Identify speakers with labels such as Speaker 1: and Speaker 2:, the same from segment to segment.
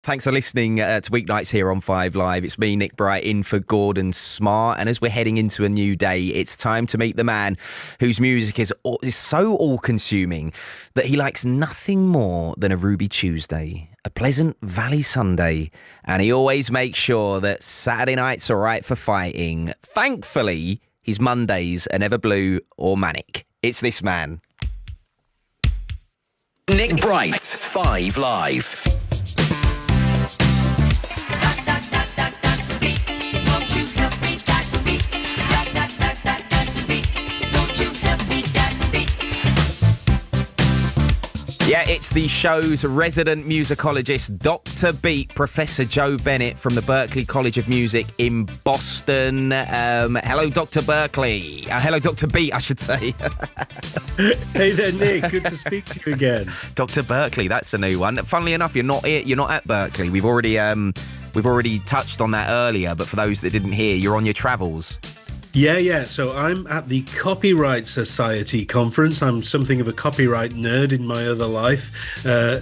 Speaker 1: Thanks for listening to Weeknights here on 5 Live. It's me, Nick Bright, in for Gordon Smart. And as we're heading into a new day, it's time to meet the man whose music is so all-consuming that he likes nothing more than a Ruby Tuesday, a pleasant Valley Sunday, and he always makes sure that Saturday nights are right for fighting. Thankfully, his Mondays are never blue or manic. It's this man.
Speaker 2: Nick Bright, 5 Live.
Speaker 1: Yeah, it's the show's resident musicologist, Dr. Beat, Professor Joe Bennett from the Berklee College of Music in Boston. Hello, Dr. Berkeley. Hello, Dr. Beat, I should say.
Speaker 3: Hey there, Nick. Good to speak to you again.
Speaker 1: Dr. Berkeley, that's a new one. Funnily enough, you're not at Berkeley. We've already touched on that earlier, but for those that didn't hear, you're on your travels.
Speaker 3: Yeah. So I'm at the Copyright Society conference. I'm something of a copyright nerd in my other life.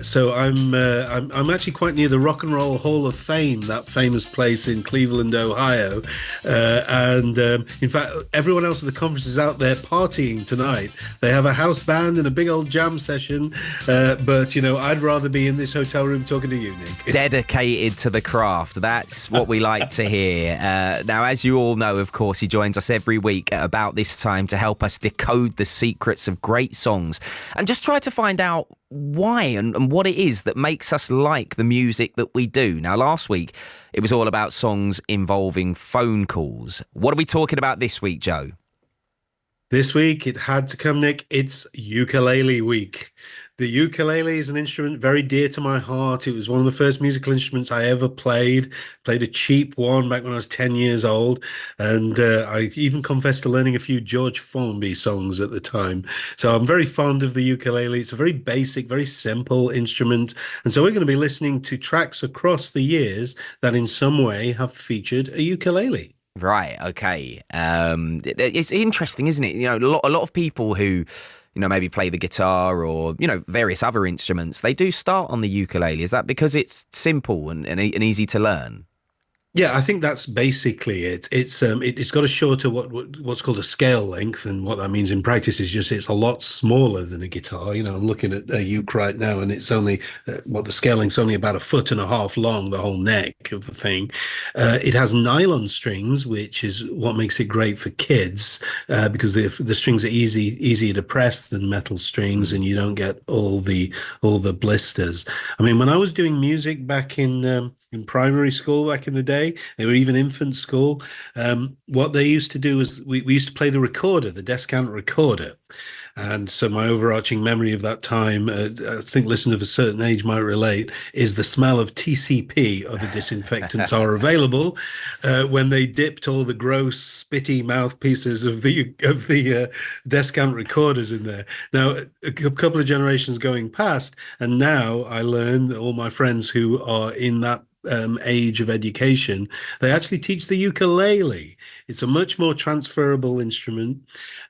Speaker 3: So I'm actually quite near the Rock and Roll Hall of Fame, that famous place in Cleveland, Ohio. In fact, everyone else at the conference is out there partying tonight. They have a house band and a big old jam session. But I'd rather be in this hotel room talking to you, Nick.
Speaker 1: Dedicated to the craft. That's what we like to hear. Now, as you all know, of course, he joins us every week at about this time to help us decode the secrets of great songs and just try to find out why and what it is that makes us like the music that we do. Now, last week, it was all about songs involving phone calls. What are we talking about this week, Joe?
Speaker 3: This week, it had to come, Nick. It's ukulele week. The ukulele is an instrument very dear to my heart. It was one of the first musical instruments I ever played. Played a cheap one back when I was 10 years old. And I even confessed to learning a few George Formby songs at the time. So I'm very fond of the ukulele. It's a very basic, very simple instrument. And so we're going to be listening to tracks across the years that in some way have featured a ukulele.
Speaker 1: Right, okay. It's interesting, isn't it? A lot of people who maybe play the guitar or, various other instruments, they do start on the ukulele. Is that because it's simple and easy to learn?
Speaker 3: Yeah, I think that's basically it. It's got a shorter what's called a scale length, and what that means in practice is just it's a lot smaller than a guitar. I'm looking at a uke right now, and it's only the scale length's only about 1.5 feet long, the whole neck of the thing. It has nylon strings, which is what makes it great for kids because the strings are easier to press than metal strings, and you don't get all the blisters. I mean, when I was doing music back in primary school back in the day, they were even infant school. What they used to do was we used to play the recorder, the descant recorder. And so my overarching memory of that time, I think listeners of a certain age might relate, is the smell of TCP, other disinfectants are available, when they dipped all the gross, spitty mouthpieces of the descant recorders in there. Now, a couple of generations going past, and now I learn that all my friends who are in that age of education, they actually teach the ukulele. It's a much more transferable instrument.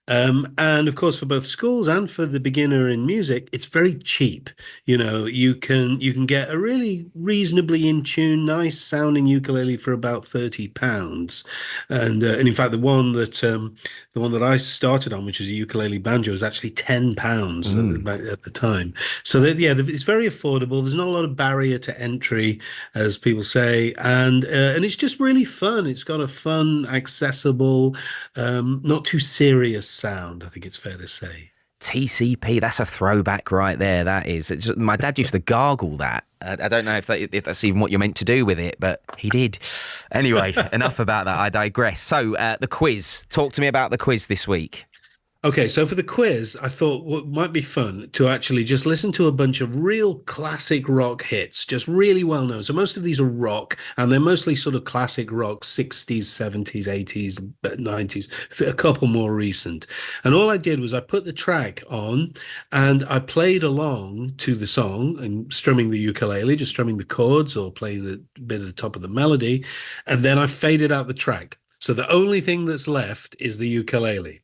Speaker 3: And of course, for both schools and for the beginner in music, it's very cheap. You can get a really reasonably in tune, nice sounding ukulele for about £30. And in fact, the one that I started on, which is a ukulele banjo, is actually £10 at the time. So it's very affordable. There's not a lot of barrier to entry, as people say, and it's just really fun. It's got a fun, accessible, not too serious sound, I think it's fair to say.
Speaker 1: TCP, that's a throwback right there. That is. My dad used to gargle that. I don't know if that's even what you're meant to do with it, but he did. Anyway, enough about that. I digress. So the quiz. Talk to me about the quiz this week.
Speaker 3: Okay, so for the quiz, I thought what might be fun to actually just listen to a bunch of real classic rock hits, just really well known. So most of these are rock, and they're mostly sort of classic rock, 60s, 70s, 80s, 90s, a couple more recent. And all I did was I put the track on and I played along to the song and strumming the ukulele, just strumming the chords or playing the bit at the top of the melody. And then I faded out the track. So the only thing that's left is the ukulele.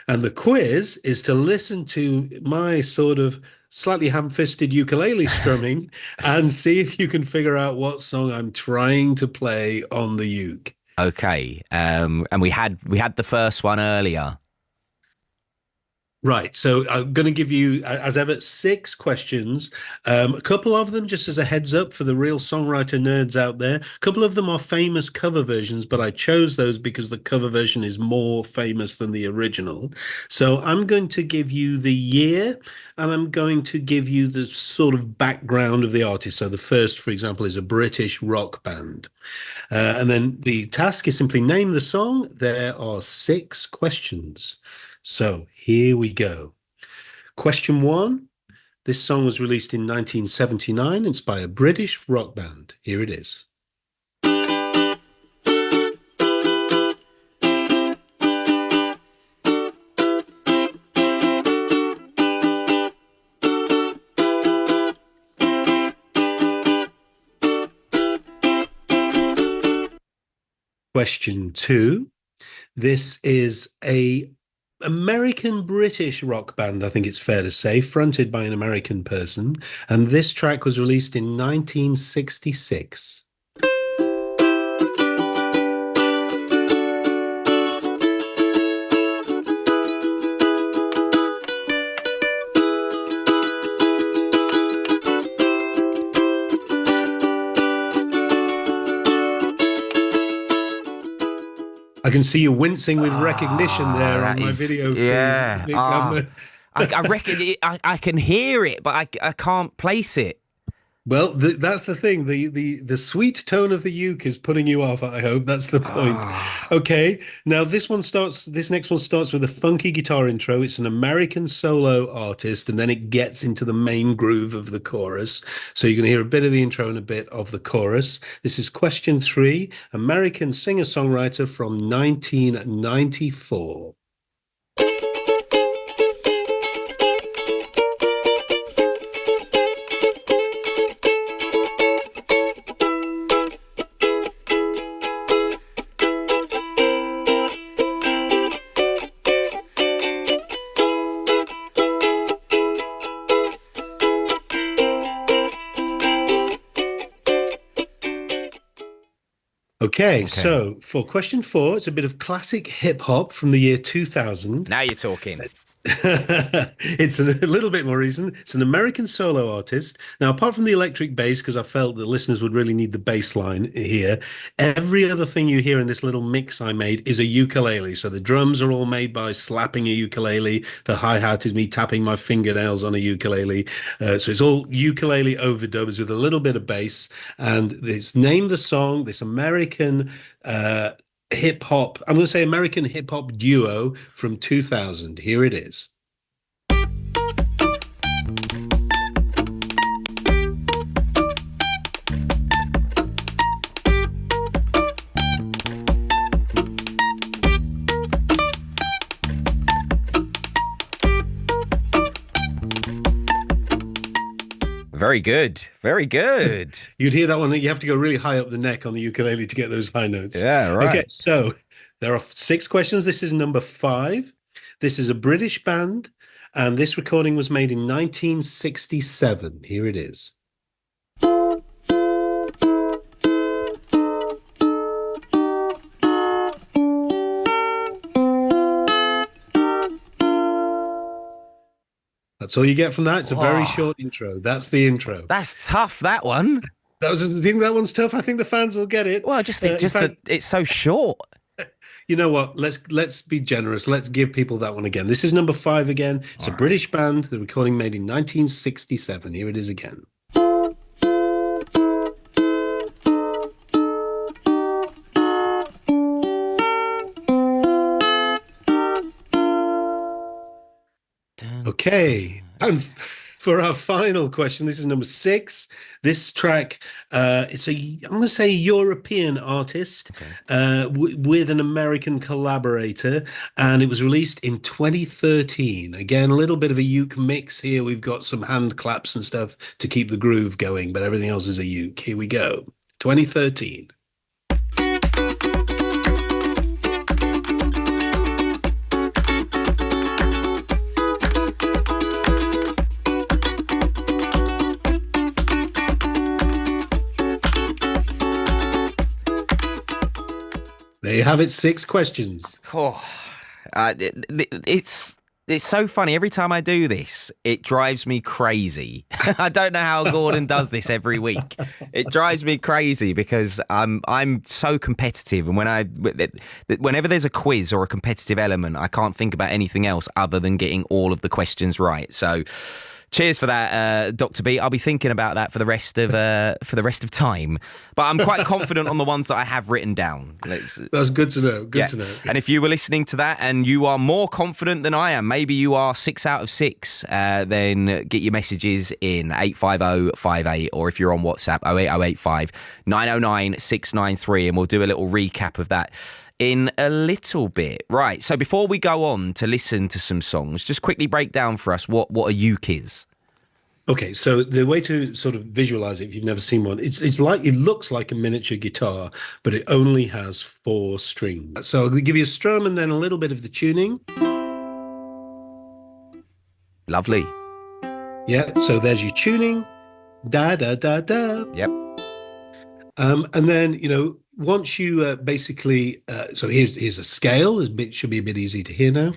Speaker 3: And the quiz is to listen to my sort of slightly ham-fisted ukulele strumming and see if you can figure out what song I'm trying to play on the uke.
Speaker 1: Okay. And we had the first one earlier.
Speaker 3: Right, so I'm going to give you, as ever, 6 questions. A couple of them, just as a heads up for the real songwriter nerds out there, a couple of them are famous cover versions, but I chose those because the cover version is more famous than the original. So I'm going to give you the year, and I'm going to give you the sort of background of the artist. So the first, for example, is a British rock band. And then the task is simply name the song. There are 6 questions. So here we go. Question 1. This song was released in 1979. It's by a British rock band. Here it is. Question 2. This is a American-British rock band, I think it's fair to say, fronted by an American person, and this track was released in 1966. I can see you wincing with recognition there on my video.
Speaker 1: Yeah. I reckon I can hear it, but I can't place it.
Speaker 3: Well, that's the thing. The sweet tone of the uke is putting you off, I hope. That's the point. Okay. Now, this next one starts with a funky guitar intro. It's an American solo artist, and then it gets into the main groove of the chorus. So you're going to hear a bit of the intro and a bit of the chorus. This is question 3, American singer-songwriter from 1994. Okay, so for question 4, it's a bit of classic hip hop from the year 2000.
Speaker 1: Now you're talking.
Speaker 3: It's a little bit more recent. It's an American solo artist. Now, apart from the electric bass, because I felt the listeners would really need the bass line here, every other thing you hear in this little mix I made is a ukulele. So the drums are all made by slapping a ukulele. The hi-hat is me tapping my fingernails on a ukulele. So it's all ukulele overdubs with a little bit of bass. And it's named the song, this American hip hop, I'm going to say American hip hop duo from 2000. Here it is.
Speaker 1: Very good. Very good.
Speaker 3: You'd hear that one. You have to go really high up the neck on the ukulele to get those high notes.
Speaker 1: Yeah, right.
Speaker 3: Okay, so there are 6 questions. This is number 5. This is a British band, and this recording was made in 1967. Here it is. That's all you get from that. It's a very short intro. That's the intro.
Speaker 1: That's tough, that one.
Speaker 3: I think that one's tough. I think the fans will get it.
Speaker 1: Well, it's so short.
Speaker 3: You know what? Let's be generous. Let's give people that one again. This is number 5 again. It's a British band. The recording made in 1967. Here it is again. Okay, and for our final question, this is number 6. This track, it's I'm going to say European artist with an American collaborator, and it was released in 2013. Again, a little bit of a uke mix here. We've got some hand claps and stuff to keep the groove going, but everything else is a uke. Here we go. 2013. There you have it, 6 questions.
Speaker 1: Oh, it's so funny. Every time I do this, it drives me crazy. I don't know how Gordon does this every week. It drives me crazy because I'm so competitive, and whenever there's a quiz or a competitive element, I can't think about anything else other than getting all of the questions right. So, cheers for that, Dr. B. I'll be thinking about that for the rest of time. But I'm quite confident on the ones that I have written down.
Speaker 3: That's good to know. Good to know.
Speaker 1: And if you were listening to that and you are more confident than I am, maybe you are 6 out of 6, then get your messages in 85058, or if you're on WhatsApp, 08085 909 693, and we'll do a little recap of that in a little bit. Right, so before we go on to listen to some songs, just quickly break down for us what a uke is.
Speaker 3: Okay, so the way to sort of visualize it, if you've never seen one, it's like, it looks like a miniature guitar, but it only has 4 strings. So I'll give you a strum and then a little bit of the tuning.
Speaker 1: Lovely.
Speaker 3: Yeah, so there's your tuning. Da, da, da, da.
Speaker 1: Yep.
Speaker 3: And then, once you basically, so here's a scale. It should be a bit easy to hear now.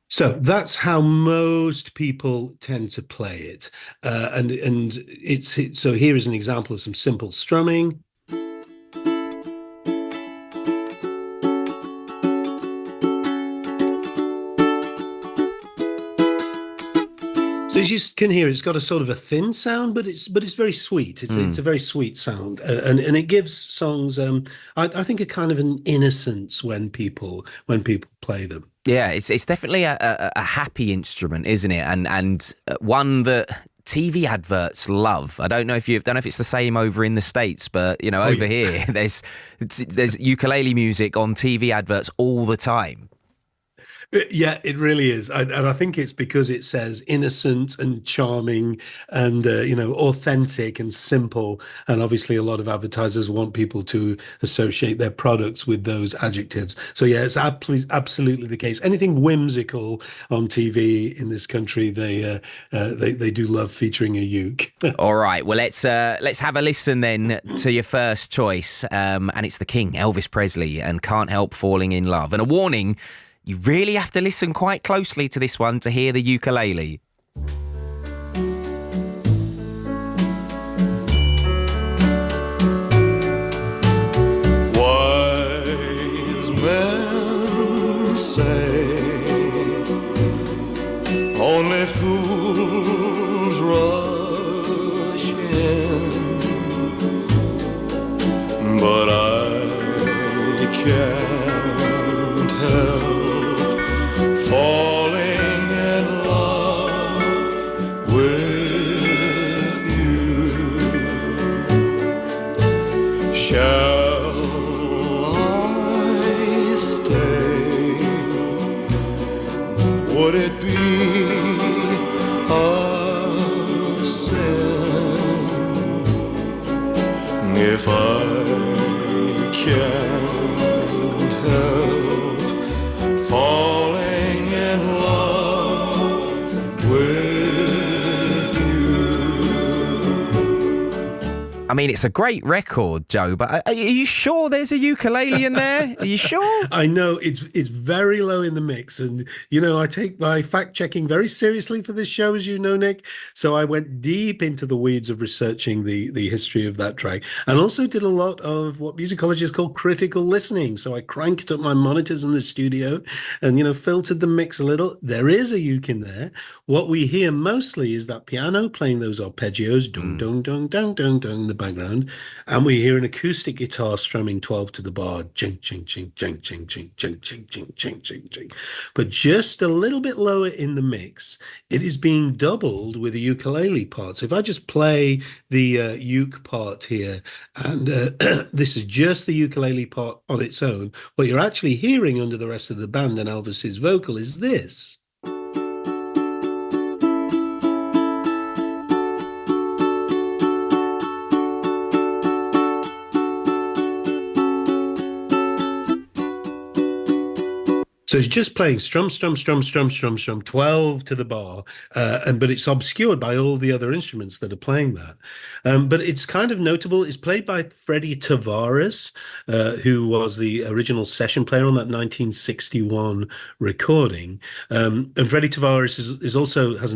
Speaker 3: So that's how most people tend to play it, so here is an example of some simple strumming. So as you can hear, it's got a sort of a thin sound, but it's very sweet. It's a very sweet sound, and it gives songs, I think, a kind of an innocence when people play them.
Speaker 1: Yeah, it's definitely a happy instrument, isn't it? And one that TV adverts love. I don't know if it's the same over in the States, but over here there's ukulele music on TV adverts all the time.
Speaker 3: Yeah, it really is. And I think it's because it says innocent and charming and, authentic and simple. And obviously a lot of advertisers want people to associate their products with those adjectives. So yeah, it's absolutely the case. Anything whimsical on TV in this country, they do love featuring a uke.
Speaker 1: All right. Well, let's have a listen then to your first choice. And it's the King, Elvis Presley, and Can't Help Falling in Love. And a warning, you really have to listen quite closely to this one to hear the ukulele.
Speaker 4: Wise men say only fools rush in, but I can't help falling in love with you. Shall I stay? Would it be a sin if I can't help falling in love with you?
Speaker 1: I mean, it's a great record, Joe, but are you sure there's a ukulele in there? Are you sure?
Speaker 3: I know it's very low in the mix, and I take my fact checking very seriously for this show, as you know, Nick. So I went deep into the weeds of researching the history of that track, and also did a lot of what musicologists call critical listening. So I cranked up my monitors in the studio, and filtered the mix a little. There is a uke in there. What we hear mostly is that piano playing those arpeggios, dung dung dung dung dung dung, in the background, and we hear an acoustic guitar strumming 12 to the bar, ching ching ching ching ching ching ching ching ching ching ching ching. But just a little bit lower in the mix, it is being doubled with a ukulele part. So if I just play the uke part here, and this is just the ukulele part on its own, what you're actually hearing under the rest of the band and Elvis's vocal is this. So he's just playing strum, strum, strum, strum, strum, strum, 12 to the bar, but it's obscured by all the other instruments that are playing that. But it's kind of notable. It's played by Freddie Tavares, who was the original session player on that 1961 recording. And Freddie Tavares is also has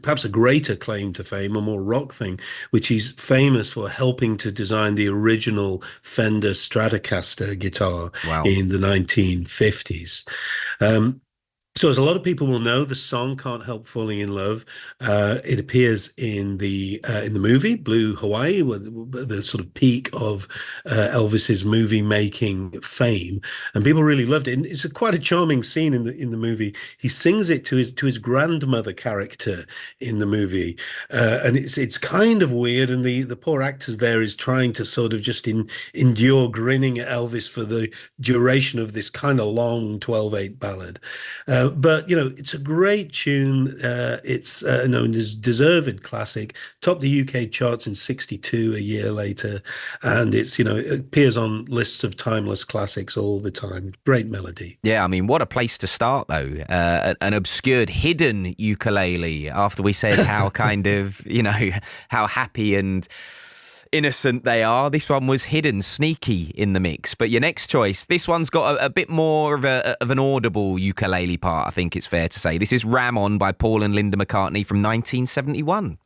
Speaker 3: perhaps a greater claim to fame, a more rock thing, which he's famous for helping to design the original Fender Stratocaster guitar in the 1950s. So as a lot of people will know, the song "Can't Help Falling in Love," it appears in the movie Blue Hawaii, the sort of peak of Elvis's movie making fame, and people really loved it. And it's quite a charming scene in the movie. He sings it to his grandmother character in the movie, and it's kind of weird. And the poor actors there is trying to sort of just endure grinning at Elvis for the duration of this kind of long 12/8 ballad. But, it's a great tune. It's known as deserved classic, topped the UK charts in 62 a year later. And it appears on lists of timeless classics all the time. Great melody.
Speaker 1: Yeah, I mean, what a place to start, though. An obscured, hidden ukulele after we said how kind of, how happy and innocent they are. This one was hidden, sneaky in the mix. But your next choice, this one's got a bit more of an audible ukulele part, I think it's fair to say. This is Ram On by Paul and Linda McCartney from 1971.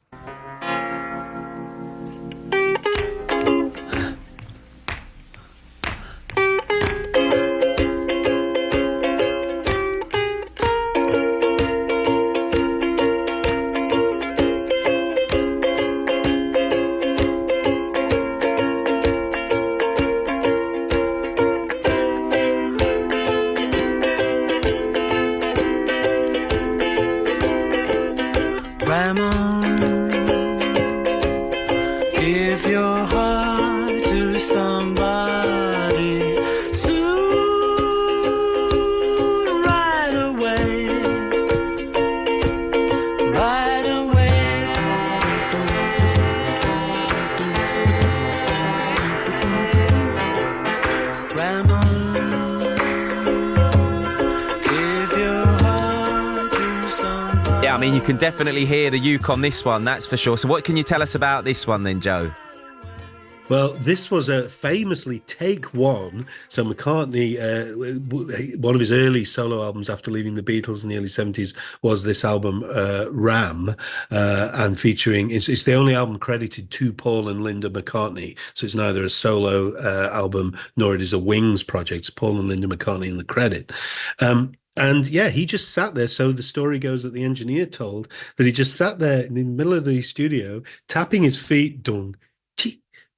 Speaker 1: You can definitely hear the uke on this one, that's for sure. So what can you tell us about this one then, Joe?
Speaker 3: Well, this was a famously take one. So McCartney, one of his early solo albums after leaving the Beatles in the early 70s was this album, Ram, and featuring, it's the only album credited to Paul and Linda McCartney. So it's neither a solo album nor it is a Wings project. It's Paul and Linda McCartney in the credit. And yeah, he just sat there. So the story goes that the engineer told that he just sat there in the middle of the studio, tapping his feet, dung,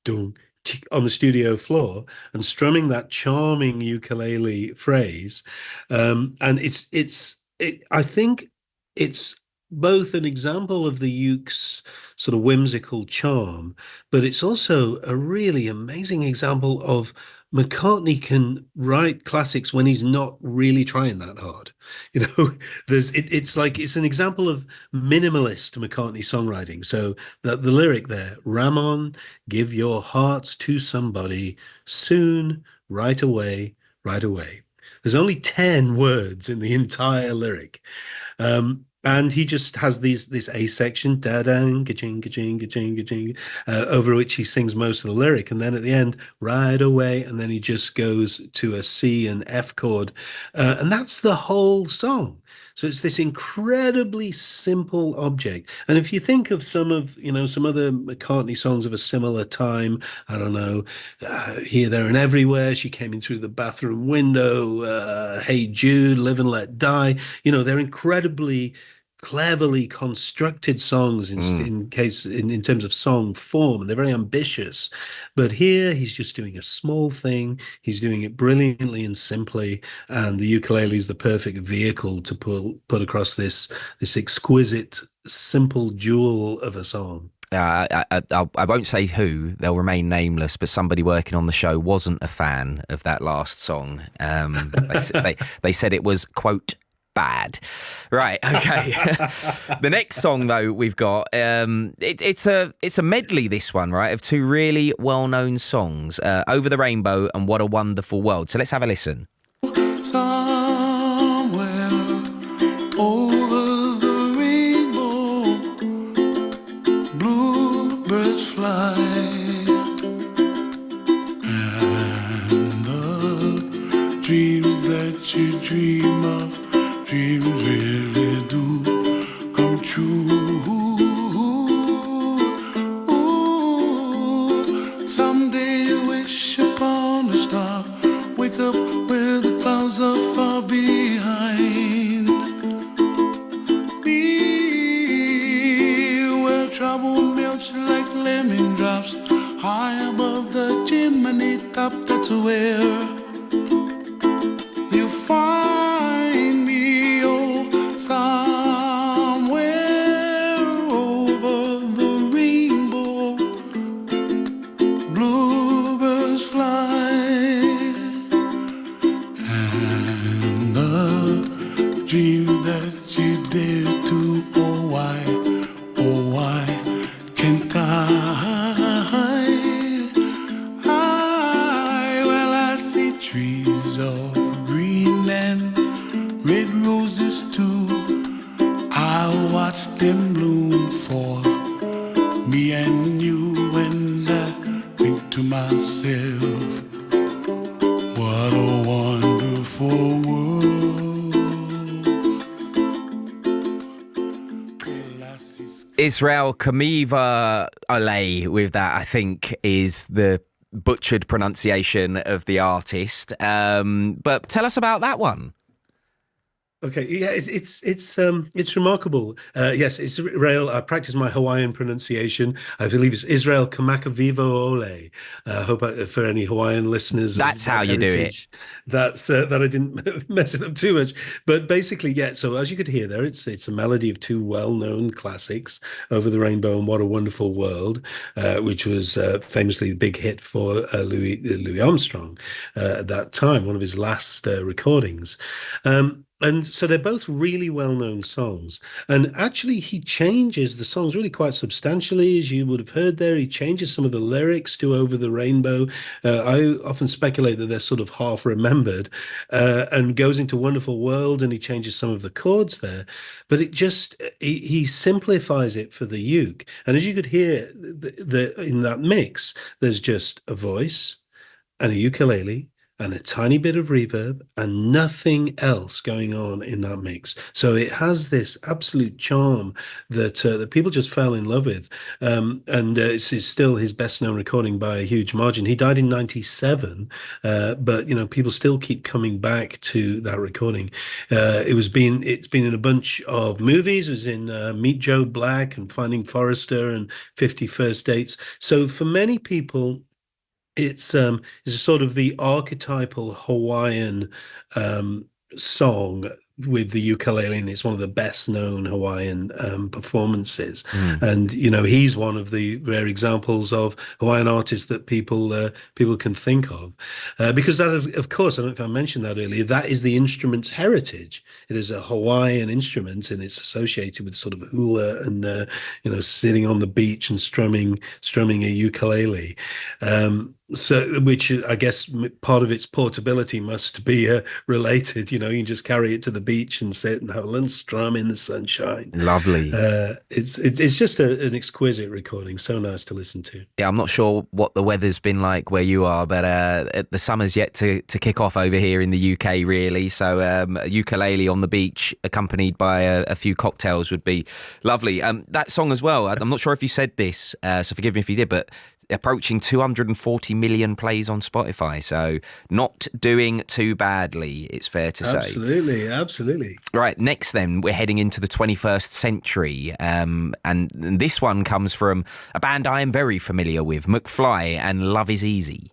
Speaker 3: on the studio floor and strumming that charming ukulele phrase. And I think it's both an example of the uke's sort of whimsical charm, but it's also a really amazing example of McCartney can write classics when he's not really trying that hard. It's an example of minimalist McCartney songwriting. So the lyric there, Ram on, give your hearts to somebody soon, right away, right away. There's only 10 words in the entire lyric. And he just has this A section, da-dang, ka-ching, ka-ching, ka-ching, ka-ching, over which he sings most of the lyric. And then at the end, right away, and then he just goes to a C and F chord. And that's the whole song. So it's this incredibly simple object. And if you think of some other McCartney songs of a similar time, I don't know, Here, There and Everywhere, She Came In Through the Bathroom Window, Hey Jude, Live and Let Die, they're incredibly cleverly constructed songs in terms of song form, and they're very ambitious. But here he's just doing a small thing. He's doing it brilliantly and simply, and the ukulele is the perfect vehicle to put across this exquisite, simple jewel of a song.
Speaker 1: I won't say who, they'll remain nameless, but somebody working on the show wasn't a fan of that last song. They said it was, quote, bad. Right, okay. The next song, though, we've got, it's a medley, this one, right, of two really well-known songs, Over the Rainbow and What a Wonderful World. So let's have a listen.
Speaker 4: Sometimes fly, and the dreams that you dream of, dreams really do come true. Someday you wish upon a star, wake up where the clouds are far behind me, where trouble melts like lemon drops, high above the chimney top. That's where you find me, oh, somewhere over the rainbow. Bluebirds fly, and the dreams that you dare to, oh why can't well, I see trees of green and red roses too. I watch them bloom for me and you, and I think to myself, what a wonderful world. Well, I see
Speaker 1: Israel Kamakawiwo'ole with that, I think, is the butchered pronunciation of the artist. But tell us about that one.
Speaker 3: Okay, yeah, it's remarkable. Yes, it's Israel. I practice my Hawaiian pronunciation. I believe it's Israel Kamakawiwo'ole. I hope for any Hawaiian listeners.
Speaker 1: That's how you do it.
Speaker 3: That's that I didn't mess it up too much. But basically, yeah. So as you could hear there, it's a melody of two well-known classics, "Over the Rainbow" and "What a Wonderful World," which was famously the big hit for Louis Armstrong at that time, one of his last recordings. And so they're both really well-known songs. And actually, he changes the songs really quite substantially, as you would have heard there. He changes some of the lyrics to "Over the Rainbow." I often speculate that they're sort of half remembered, and goes into "Wonderful World," and he changes some of the chords there. But it just, he simplifies it for the uke. And as you could hear in that mix, there's just a voice and a ukulele and a tiny bit of reverb and nothing else going on in that mix. So it has this absolute charm that that people just fell in love with. And it's still his best known recording by a huge margin. He died in 97, but you know, people still keep coming back to that recording. It's been in a bunch of movies. It was in Meet Joe Black and Finding Forrester and 50 First Dates. So for many people, it's sort of the archetypal Hawaiian song with the ukulele, and it's one of the best known Hawaiian performances. And you know, he's one of the rare examples of Hawaiian artists that people can think of, because that of course, I don't know if I mentioned that earlier, that is the instrument's heritage. It is a Hawaiian instrument, and it's associated with sort of hula and you know, sitting on the beach and strumming a ukulele. So, which I guess part of its portability must be related. You know, you can just carry it to the beach and sit and have a little strum in the sunshine.
Speaker 1: Lovely.
Speaker 3: It's just an exquisite recording. So nice to listen to.
Speaker 1: Yeah, I'm not sure what the weather's been like where you are, but the summer's yet to kick off over here in the UK, really. So a ukulele on the beach accompanied by a few cocktails would be lovely. That song as well, I'm not sure if you said this, so forgive me if you did, but approaching 240 million plays on Spotify, so not doing too badly, it's fair to say. Absolutely. Right, next then, we're heading into the 21st century, and this one comes from a band I am very familiar with, McFly and Love Is Easy.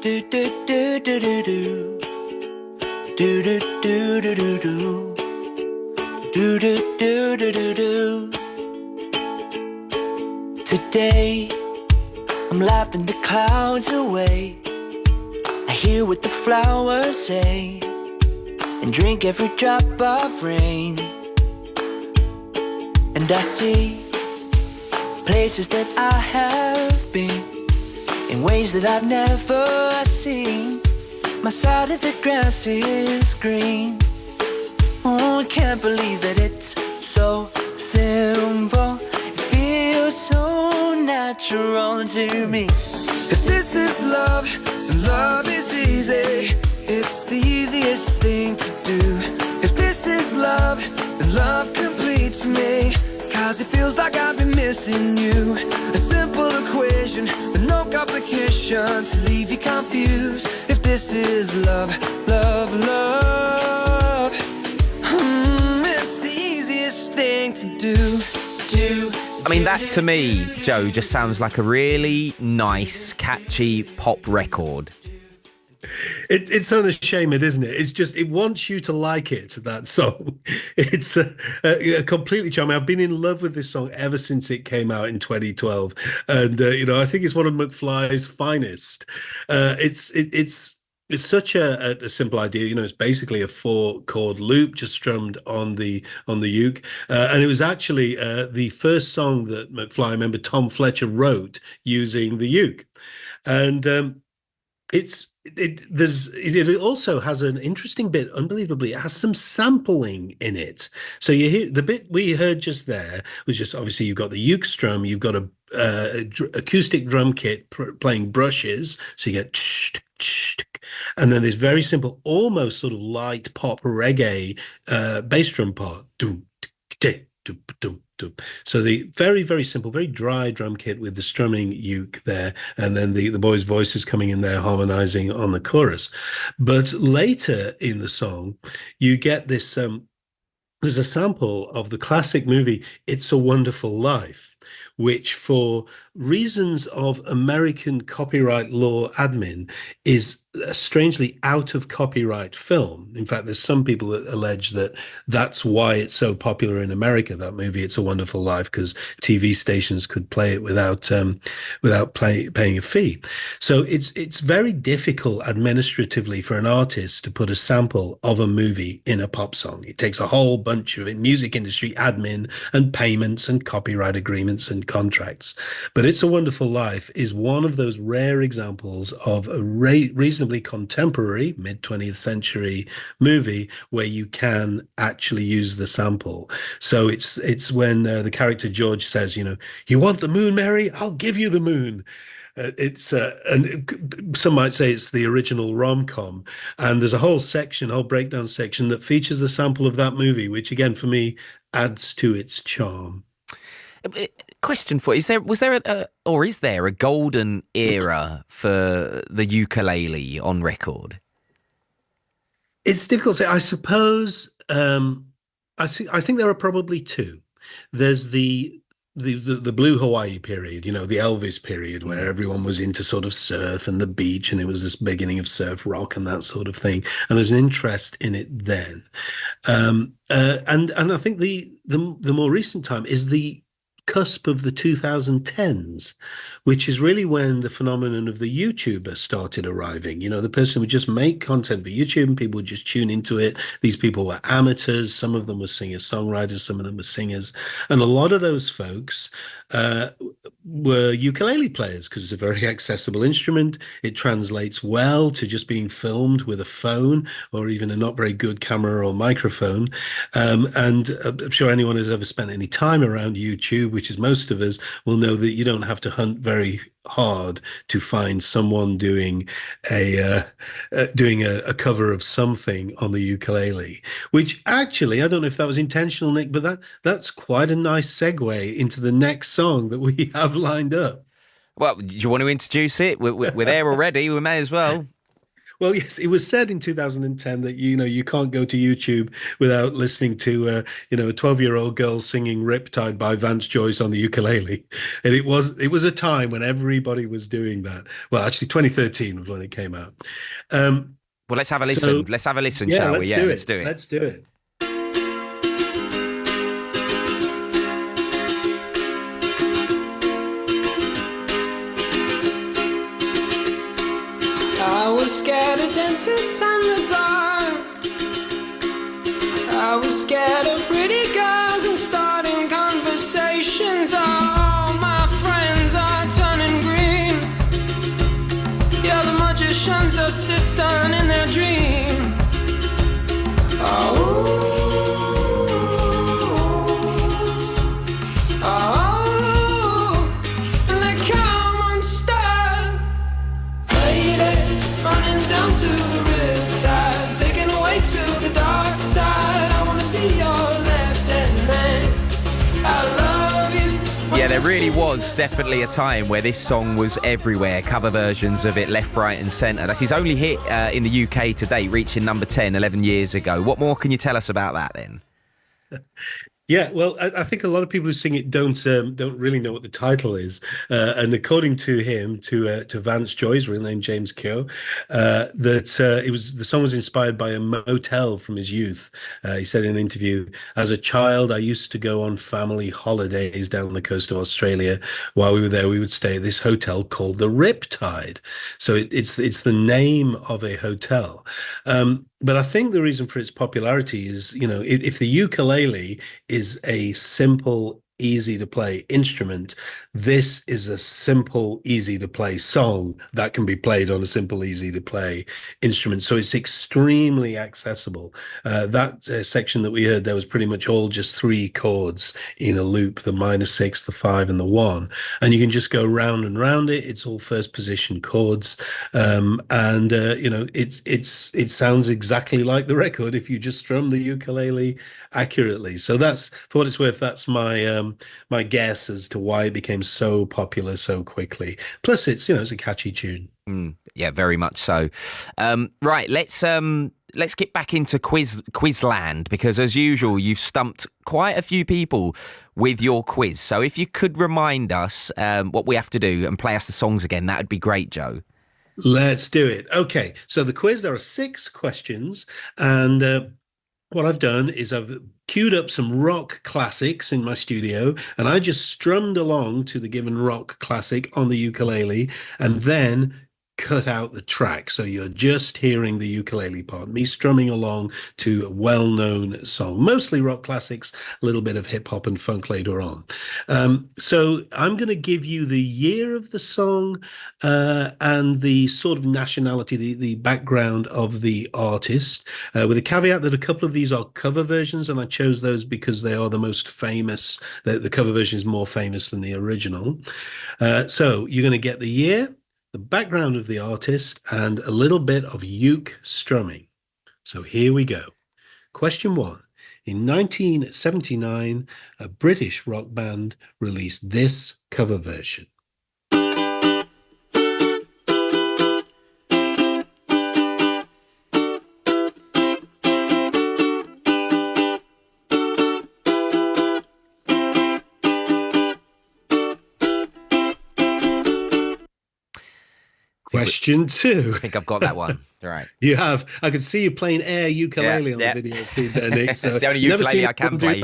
Speaker 1: Do do do do do do do do do do do do do do do do do. Today, I'm laughing the clouds away. I hear what the flowers say and drink every drop of rain. And I see places that I have been in ways that I've never seen. My side of the grass is green. Oh, I can't believe that it's so simple. It feels so
Speaker 5: that you're on to me. If this is love, then love is easy. It's the easiest thing to do. If this is love, then love completes me. Cause it feels like I've been missing you. A simple equation with no complications to leave you confused. If this is love, love, love, it's the easiest thing to do.
Speaker 1: I mean, that to me, Joe, just sounds like a really nice, catchy pop record.
Speaker 3: It's unashamed, isn't it? It's just, it wants you to like it, that song. It's a completely charming. I've been in love with this song ever since it came out in 2012. And, I think it's one of McFly's finest. It's such a simple idea. It's basically a 4-chord loop just strummed on the uke. And it was actually the first song that McFly, I remember Tom Fletcher wrote using the uke. And it also has an interesting bit. Unbelievably, it has some sampling in it. So you hear the bit we heard just there was just, obviously you've got the uke strum, you've got a acoustic drum kit playing brushes, so you get and then this very simple, almost sort of light pop reggae bass drum part. So the very, very simple, very dry drum kit with the strumming uke there, and then the boys' voices coming in there harmonizing on the chorus. But later in the song, you get this, there's a sample of the classic movie It's a Wonderful Life, which for reasons of American copyright law admin is a strangely out of copyright film. In fact, there's some people that allege that that's why it's so popular in America, that movie It's a Wonderful Life, because TV stations could play it without paying a fee. So it's very difficult administratively for an artist to put a sample of a movie in a pop song. It takes a whole bunch of music industry admin and payments and copyright agreements and contracts. But It's a Wonderful Life is one of those rare examples of a reasonably contemporary mid-20th century movie where you can actually use the sample. So it's when the character George says, you want the moon, Mary? I'll give you the moon. And some might say it's the original rom-com, and there's a whole breakdown section that features the sample of that movie, which again for me adds to its charm.
Speaker 1: Question for you, is there a golden era for the ukulele on record?
Speaker 3: It's difficult to say. I suppose I think there are probably two. There's the Blue Hawaii period, the Elvis period, where everyone was into sort of surf and the beach, and it was this beginning of surf rock and that sort of thing. And there's an interest in it then. And I think the more recent time is the cusp of the 2010s, which is really when the phenomenon of the YouTuber started arriving. The person would just make content for YouTube and people would just tune into it. These people were amateurs. Some of them were singer-songwriters, some of them were singers. And a lot of those folks were ukulele players because it's a very accessible instrument. It translates well to just being filmed with a phone or even a not very good camera or microphone. And I'm sure anyone who's ever spent any time around YouTube, which is most of us, will know that you don't have to hunt very hard to find someone doing a cover of something on the ukulele, which actually, I don't know if that was intentional, Nick, but that's quite a nice segue into the next song that we have lined up.
Speaker 1: Well, do you want to introduce it? We're there already. We may as well.
Speaker 3: Well, yes, it was said in 2010 that, you can't go to YouTube without listening to, a 12-year-old girl singing Riptide by Vance Joyce on the ukulele. And it was a time when everybody was doing that. Well, actually, 2013 was when it came out.
Speaker 1: Well, let's have a listen. Let's have a listen, shall we? Yeah, let's do it.
Speaker 3: Let's do it.
Speaker 5: I was scared of dentists and the dark. I was scared of pretty girls and starting conversations. All my friends are turning green. Yeah, the magician's assistant in their dream. And they
Speaker 1: Yeah, there really was definitely a time where this song was everywhere. Cover versions of it left, right and centre. That's his only hit in the UK to date, reaching number 10 11 years ago. What more can you tell us about that then?
Speaker 3: Yeah, well, I think a lot of people who sing it don't really know what the title is, and according to him, to Vance Joy's real name James Keogh, the song was inspired by a motel from his youth. He said in an interview, "As a child, I used to go on family holidays down the coast of Australia. While we were there, we would stay at this hotel called the Riptide." So it's the name of a hotel. But I think the reason for its popularity is, if the ukulele is a simple, easy to play instrument, this is a simple, easy to play song that can be played on a simple, easy to play instrument. So it's extremely accessible. That section that we heard there was pretty much all just 3 chords in a loop: the minor 6, the 5, and the 1. And you can just go round and round it. It's all first position chords. It sounds exactly like the record if you just strum the ukulele accurately. So that's, for what it's worth, that's my guess as to why it became so popular so quickly. Plus, it's a catchy tune.
Speaker 1: Yeah, very much so. Right, let's get back into Quizland, because as usual, you've stumped quite a few people with your quiz. So if you could remind us what we have to do and play us the songs again, that would be great, Joe.
Speaker 3: Let's do it. Okay, so the quiz, there are 6 questions, and what I've done is I've queued up some rock classics in my studio, and I just strummed along to the given rock classic on the ukulele, and then cut out the track. So you're just hearing the ukulele part, me strumming along to a well-known song, mostly rock classics, a little bit of hip hop and funk later on. So I'm going to give you the year of the song and the sort of nationality, the background of the artist, with a caveat that a couple of these are cover versions, and I chose those because they are the most famous. The cover version is more famous than the original. So you're going to get the year, the background of the artist, and a little bit of uke strumming. So here we go. Question 1. In 1979, a British rock band released this cover version. Question 2.
Speaker 1: I think I've got that one. All right.
Speaker 3: You have. I could see you playing air ukulele on the video feed there, Nick. So
Speaker 1: it's the only ukulele I can play.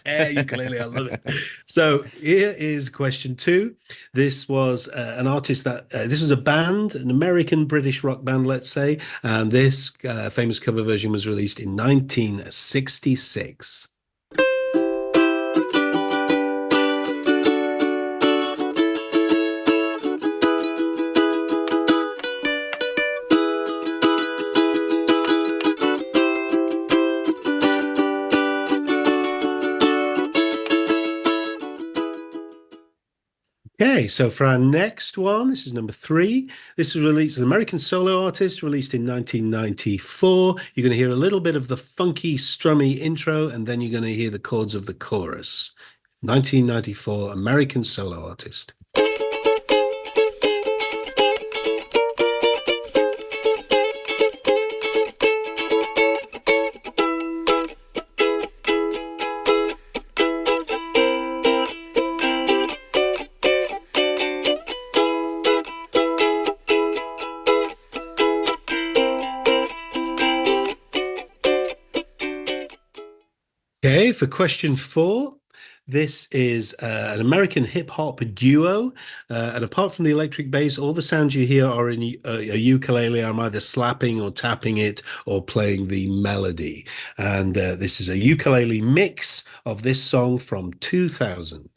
Speaker 3: Air ukulele, I love it. So here is question 2. This was an artist that, this was a band, an American-British rock band, let's say, and this famous cover version was released in 1966. Okay, so for our next one, this is number 3. This was released, an American solo artist, released in 1994. You're going to hear a little bit of the funky, strummy intro, and then you're going to hear the chords of the chorus. 1994, American solo artist. Okay, for question 4, this is an American hip-hop duo, and apart from the electric bass, all the sounds you hear are in a ukulele. I'm either slapping or tapping it or playing the melody. And this is a ukulele mix of this song from 2000.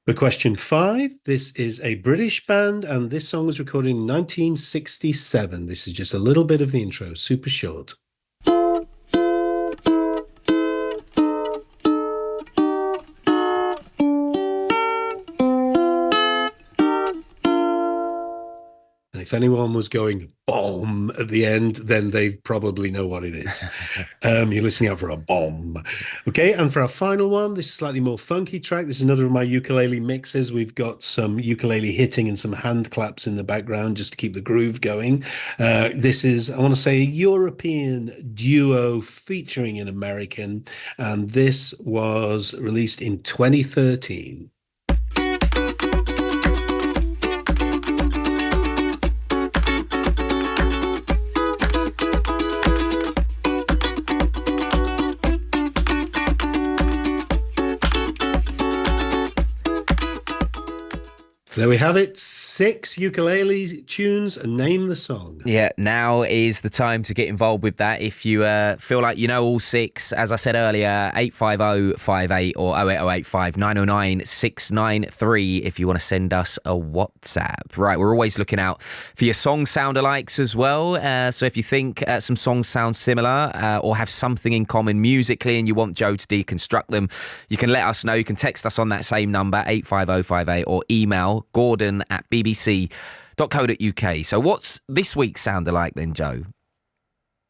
Speaker 3: For question 5, this is a British band, and this song was recorded in 1967. This is just a little bit of the intro, super short. if anyone was going bomb at the end, then they probably know what it is. You're listening out for a bomb. Okay, and for our final one, this is slightly more funky track. This is another of my ukulele mixes. We've got some ukulele hitting and some hand claps in the background just to keep the groove going. This is, I want to say, a European duo featuring an American, and this was released in 2013. There we have it. 6 ukulele tunes, and name the song.
Speaker 1: Yeah, now is the time to get involved with that. If you feel like you know all 6, as I said earlier, 85058 or 08085 909 693 if you want to send us a WhatsApp. Right, we're always looking out for your song sound-alikes as well. So if you think some songs sound similar or have something in common musically and you want Joe to deconstruct them, you can let us know. You can text us on that same number, 85058, or email gordon@bbc.co.uk. So what's this week's sound-alike then, Joe?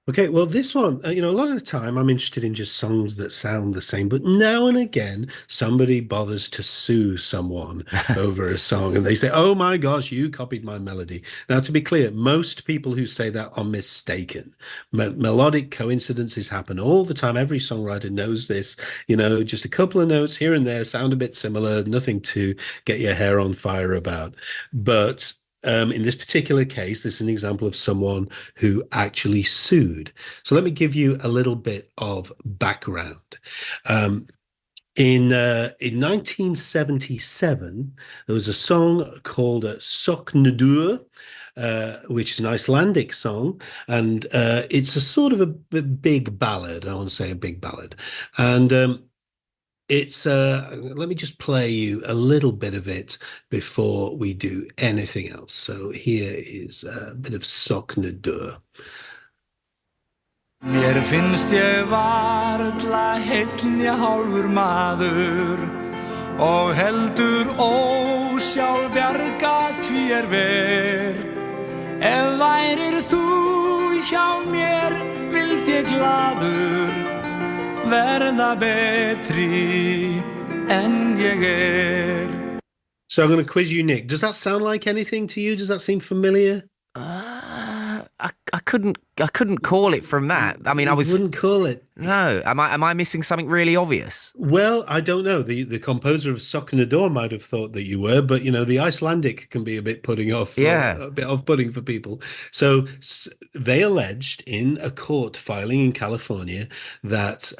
Speaker 3: Okay, well, this one, a lot of the time I'm interested in just songs that sound the same, but now and again, somebody bothers to sue someone over a song and they say, oh my gosh, you copied my melody. Now, to be clear, most people who say that are mistaken. Melodic coincidences happen all the time. Every songwriter knows this. Just a couple of notes here and there sound a bit similar, nothing to get your hair on fire about. But in this particular case, this is an example of someone who actually sued. So let me give you a little bit of background. In 1977, there was a song called Söknuður, which is an Icelandic song, and it's a sort of a big ballad. I want to say a big ballad. And it's let me just play you a little bit of it before we do anything else. So here is a bit of Söknuður.
Speaker 5: Mér finnst ég varla heill ég hálfur maður og heldur ósjálfbjarga því ver. Ef værir þú hjá mér vild ég glaður verða betri en ég
Speaker 3: So I'm going to quiz you, Nick. Does that sound like anything to you? Does that seem familiar?
Speaker 1: I couldn't call it from that. I mean, I
Speaker 3: wouldn't call it.
Speaker 1: No. Am I missing something really obvious?
Speaker 3: Well, I don't know. The composer of Söknuður might have thought that you were, but the Icelandic can be a bit putting off.
Speaker 1: Yeah,
Speaker 3: a bit off-putting for people. So they alleged in a court filing in California that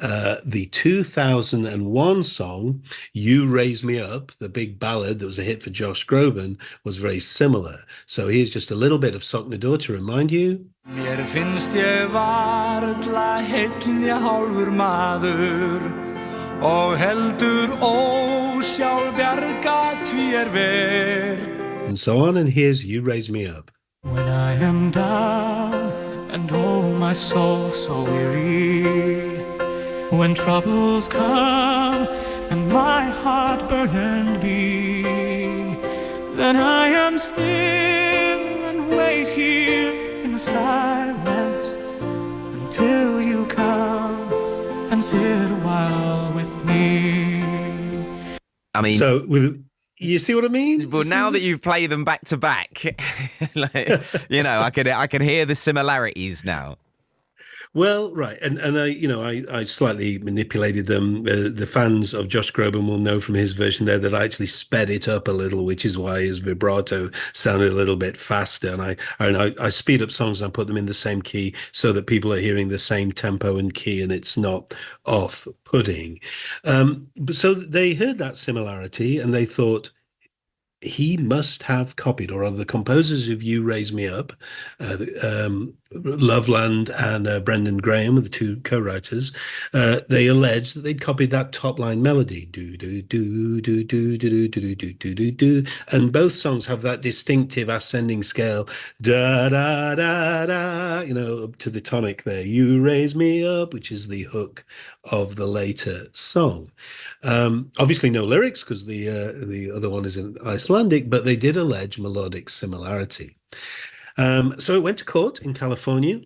Speaker 3: the 2001 song "You Raise Me Up," the big ballad that was a hit for Josh Groban, was very similar. So here's just a little bit of Söknuður to remind you.
Speaker 5: Mér finnst ég varla heill ég hálfur maður og heldur ósjálfbjarga því ver.
Speaker 3: And so on, and here's "You Raise Me Up."
Speaker 5: When I am down and oh my soul so weary, when troubles come and my heart burdened be, then I am still and wait here in the silence until you come and sit a while with me.
Speaker 3: I mean, so you see what I mean?
Speaker 1: Well, now that you've played them back to back, I can hear the similarities now.
Speaker 3: Well, right, and I slightly manipulated them. The fans of Josh Groban will know from his version there that I actually sped it up a little, which is why his vibrato sounded a little bit faster. And I speed up songs and I put them in the same key so that people are hearing the same tempo and key, and it's not off-putting. So they heard that similarity and they thought, he must have copied, or the composers of "You Raise Me Up," Loveland and Brendan Graham were the two co-writers. They alleged that they'd copied that top line melody, do do do do do do do do do do do do, and both songs have that distinctive ascending scale, da da da da, up to the tonic there. "You Raise Me Up," which is the hook of the later song. Obviously no lyrics because the other one is in Icelandic, but they did allege melodic similarity. So it went to court in California.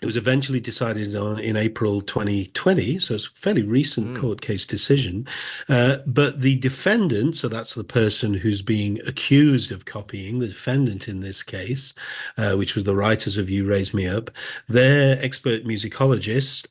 Speaker 3: It was eventually decided on in April 2020, so it's a fairly recent court case decision. But the defendant, so that's the person who's being accused of copying, the defendant in this case, which was the writers of You Raise Me Up, their expert musicologist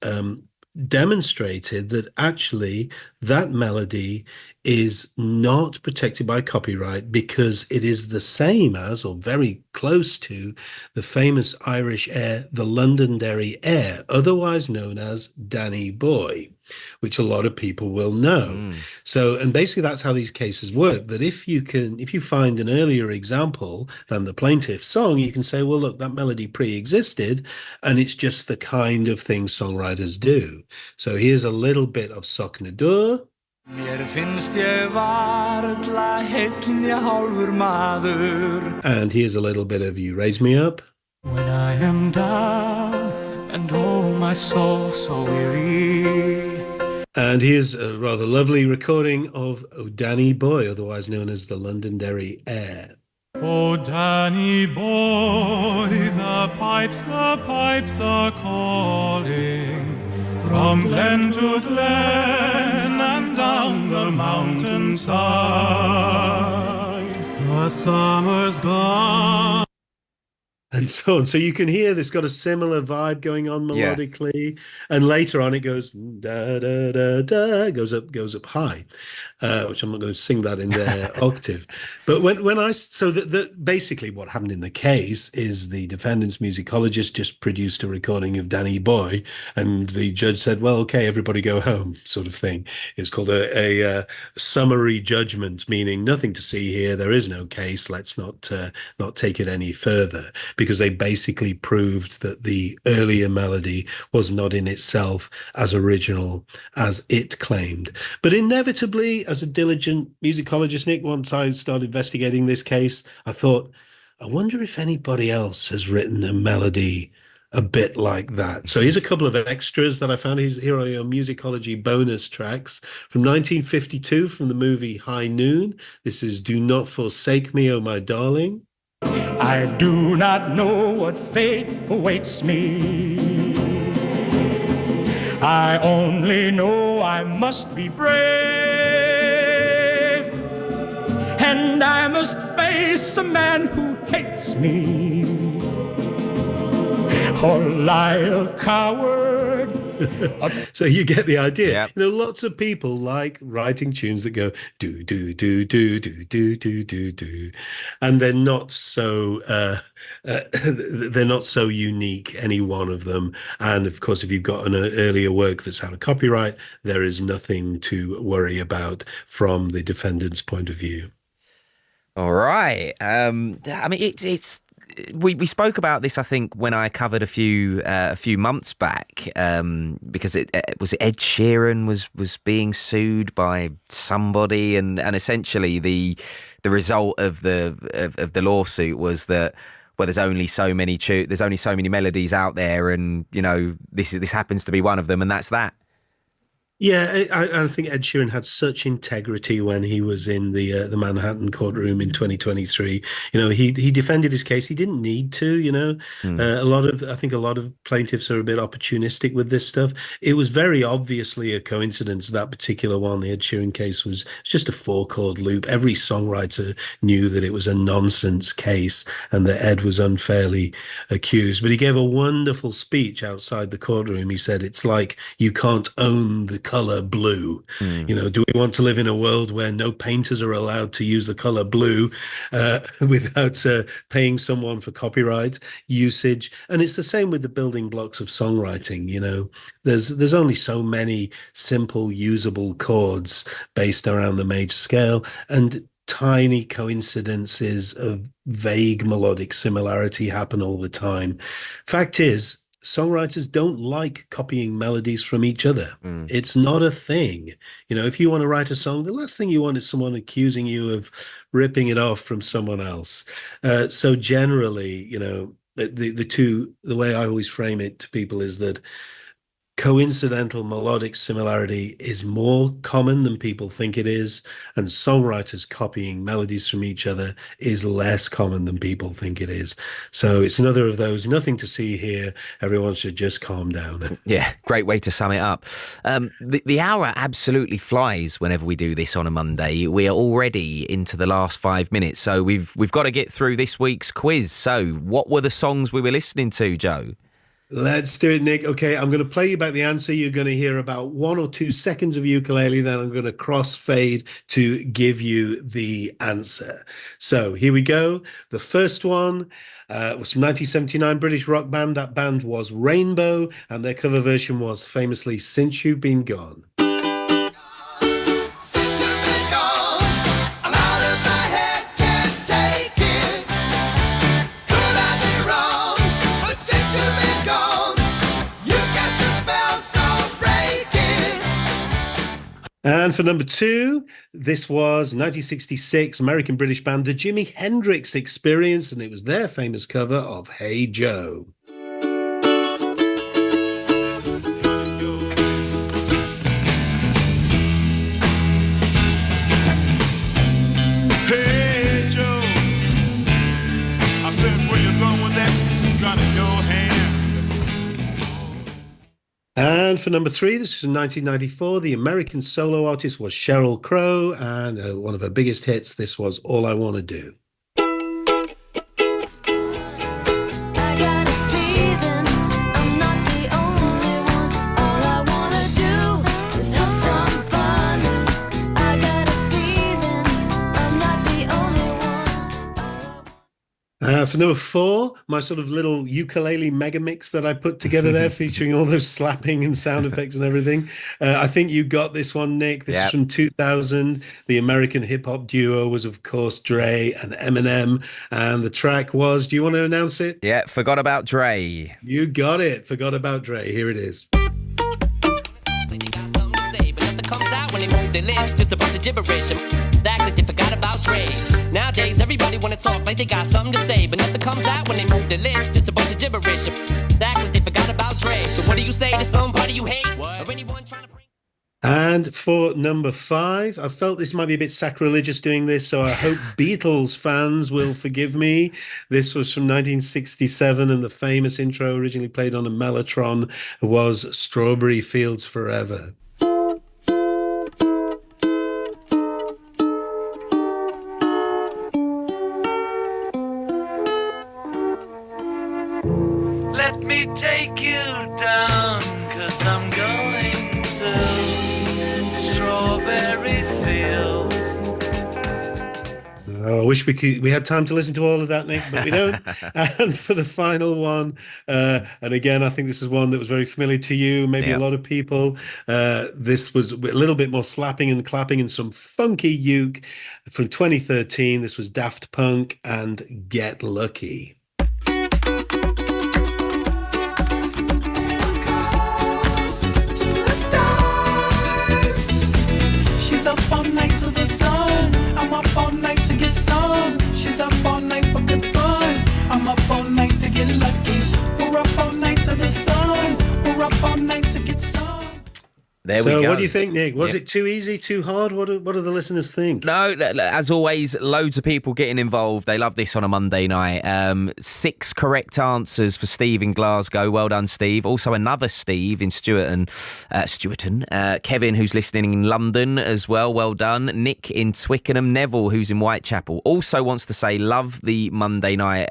Speaker 3: demonstrated that actually that melody is not protected by copyright because it is the same as, or very close to, the famous Irish air, the Londonderry Air, otherwise known as Danny Boy, which a lot of people will know. So, and basically that's how these cases work, that if you find an earlier example than the plaintiff's song, you can say, well, look, that melody pre-existed, and it's just the kind of thing songwriters do. So here's a little bit of Söknuður.
Speaker 5: Mér finnst ég varla heill hálfur maður.
Speaker 3: And here's a little bit of You Raise Me Up.
Speaker 5: When I am down and oh my soul so weary.
Speaker 3: And here's a rather lovely recording of Danny Boy, otherwise known as the Londonderry Air.
Speaker 6: Oh, Danny Boy, the pipes are calling from glen to glen and down the mountainside. The summer's gone.
Speaker 3: And so on. So you can hear this got a similar vibe going on melodically, and later on it goes da da da da, goes up high, which I'm not going to sing that in their octave. But when I basically what happened in the case is the defendant's musicologist just produced a recording of Danny Boy, and the judge said, "Well, okay, everybody go home," sort of thing. It's called a summary judgment, meaning nothing to see here. There is no case. Let's not take it any further. Because they basically proved that the earlier melody was not in itself as original as it claimed. But inevitably, as a diligent musicologist, Nick, once I started investigating this case, I thought, I wonder if anybody else has written a melody a bit like that. So here's a couple of extras that I found. Here are your musicology bonus tracks from 1952 from the movie High Noon. This is Do Not Forsake Me, Oh My Darling.
Speaker 6: I do not know what fate awaits me. I only know I must be brave, and I must face a man who hates me, or lie a coward.
Speaker 3: So you get the idea.
Speaker 1: Yep.
Speaker 3: You know, lots of people like writing tunes that go do do do do do do do do do, and they're not so unique, any one of them. And of course, if you've got an earlier work that's out of copyright, there is nothing to worry about from the defendant's point of view.
Speaker 1: All right. I mean, it's we spoke about this, I think, when I covered a few months back, because it was Ed Sheeran was being sued by somebody, and essentially the result of the lawsuit was that, well, there's only so many melodies out there, and you know this happens to be one of them, and that's that.
Speaker 3: Yeah, I think Ed Sheeran had such integrity when he was in the Manhattan courtroom in 2023. You know, he defended his case. He didn't need to. You know, I think a lot of plaintiffs are a bit opportunistic with this stuff. It was very obviously a coincidence. That particular one, the Ed Sheeran case, was just a 4-chord loop. Every songwriter knew that it was a nonsense case and that Ed was unfairly accused. But he gave a wonderful speech outside the courtroom. He said, "It's like you can't own the color blue." You know, do we want to live in a world where no painters are allowed to use the color blue without paying someone for copyright usage? And it's the same with the building blocks of songwriting. You know, there's only so many simple usable chords based around the major scale, and tiny coincidences of vague melodic similarity happen all the time. Fact is, songwriters don't like copying melodies from each other. It's not a thing. You know, if you want to write a song, the last thing you want is someone accusing you of ripping it off from someone else. So generally, you know, the way I always frame it to people is that coincidental melodic similarity is more common than people think it is, and songwriters copying melodies from each other is less common than people think it is. So it's another of those, nothing to see here. Everyone should just calm down.
Speaker 1: Yeah, great way to sum it up. The hour absolutely flies whenever we do this on a Monday. We are already into the last 5 minutes, so we've got to get through this week's quiz. So what were the songs we were listening to, Joe?
Speaker 3: Let's do it, Nick. Okay, I'm going to play you back the answer. You're going to hear about 1 or 2 seconds of ukulele, then I'm going to crossfade to give you the answer. So here we go. The first one was from 1979, British rock band. That band was Rainbow, and their cover version was famously Since You've Been Gone. And for number 2, this was 1966, American-British band, the Jimi Hendrix Experience, and it was their famous cover of Hey Joe.
Speaker 4: Hey Joe, I said, where you going with that gun in your hand?
Speaker 3: And for number 3, this was in 1994. The American solo artist was Sheryl Crow, and one of her biggest hits, this was All I Want to Do. For number 4, my sort of little ukulele mega mix that I put together there, featuring all those slapping and sound effects and everything. I think you got this one, Nick. This is from 2000. The American hip-hop duo was, of course, Dre and Eminem. And the track was, do you want to announce it?
Speaker 1: Yeah, Forgot About Dre.
Speaker 3: You got it. Forgot About Dre. Here it is.
Speaker 7: Comes out when they move their lips, just a bunch of gibberish. Act like they forgot about Dre. Nowadays, everybody wanna talk like they got something to say, but nothing comes out when they move their lips, just a bunch of gibberish. Act like they forgot about Dre. So what do you say to somebody you hate? Or anyone trying to bring...
Speaker 3: And for number 5, I felt this might be a bit sacrilegious doing this, so I hope Beatles fans will forgive me. This was from 1967, and the famous intro, originally played on a Mellotron, was Strawberry Fields Forever.
Speaker 4: Let me take you down, 'cause I'm going to Strawberry Fields.
Speaker 3: Oh, I wish we had time to listen to all of that, Nick, but we don't. And for the final one, and again, I think this is one that was very familiar to you, maybe a lot of people. This was a little bit more slapping and clapping and some funky uke from 2013. This was Daft Punk and Get Lucky.
Speaker 5: She's up all night to the sun. I'm up all night to get some. She's up all night for good fun. I'm up all night to get lucky. We're up all night to the sun. We're up all night to get some.
Speaker 1: There we go.
Speaker 3: So what do you think, Nick? Was it too easy, too hard? What do the listeners think?
Speaker 1: No, as always, loads of people getting involved. They love this on a Monday night. 6 correct answers for Steve in Glasgow. Well done, Steve. Also another Steve in Stewarton. Kevin, who's listening in London as well. Well done. Nick in Twickenham. Neville, who's in Whitechapel, also wants to say love the Monday night,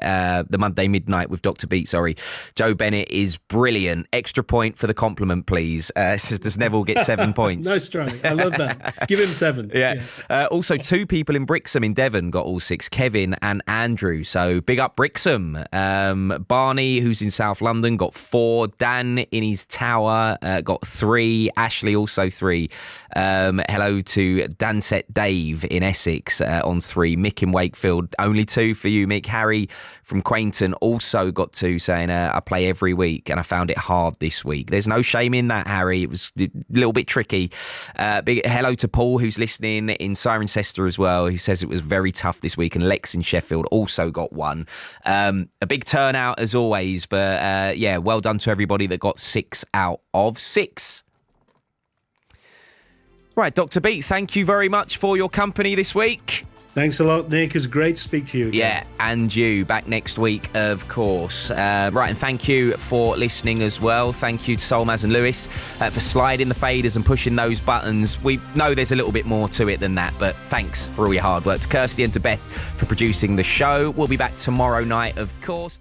Speaker 1: the Monday midnight with Dr. Beat. Sorry, Joe Bennett is brilliant. Extra point for the compliment, please. Does Neville get 7 points?
Speaker 3: Nice try. I love that. Give him 7.
Speaker 1: Yeah. Also, 2 people in Brixham in Devon got all 6, Kevin and Andrew. So big up Brixham. Barney, who's in South London, got 4. Dan in his tower got 3. Ashley also 3. Hello to Danset Dave in Essex on 3. Mick in Wakefield, only 2 for you, Mick. Harry from Quainton also got 2, saying I play every week and I found it hard this week. There's no shame in that, Harry. It was little bit tricky. Big hello to Paul, who's listening in Cirencester as well, who says it was very tough this week, and Lex in Sheffield also got one. A big turnout as always, but yeah, well done to everybody that got 6 out of 6. Right, Dr. Beat, thank you very much for your company this week.
Speaker 3: Thanks a lot, Nick. It was great to speak to you again.
Speaker 1: Yeah, and you, back next week, of course. Right, and thank you for listening as well. Thank you to Solmaz and Lewis for sliding the faders and pushing those buttons. We know there's a little bit more to it than that, but thanks for all your hard work. To Kirsty and to Beth for producing the show. We'll be back tomorrow night, of course.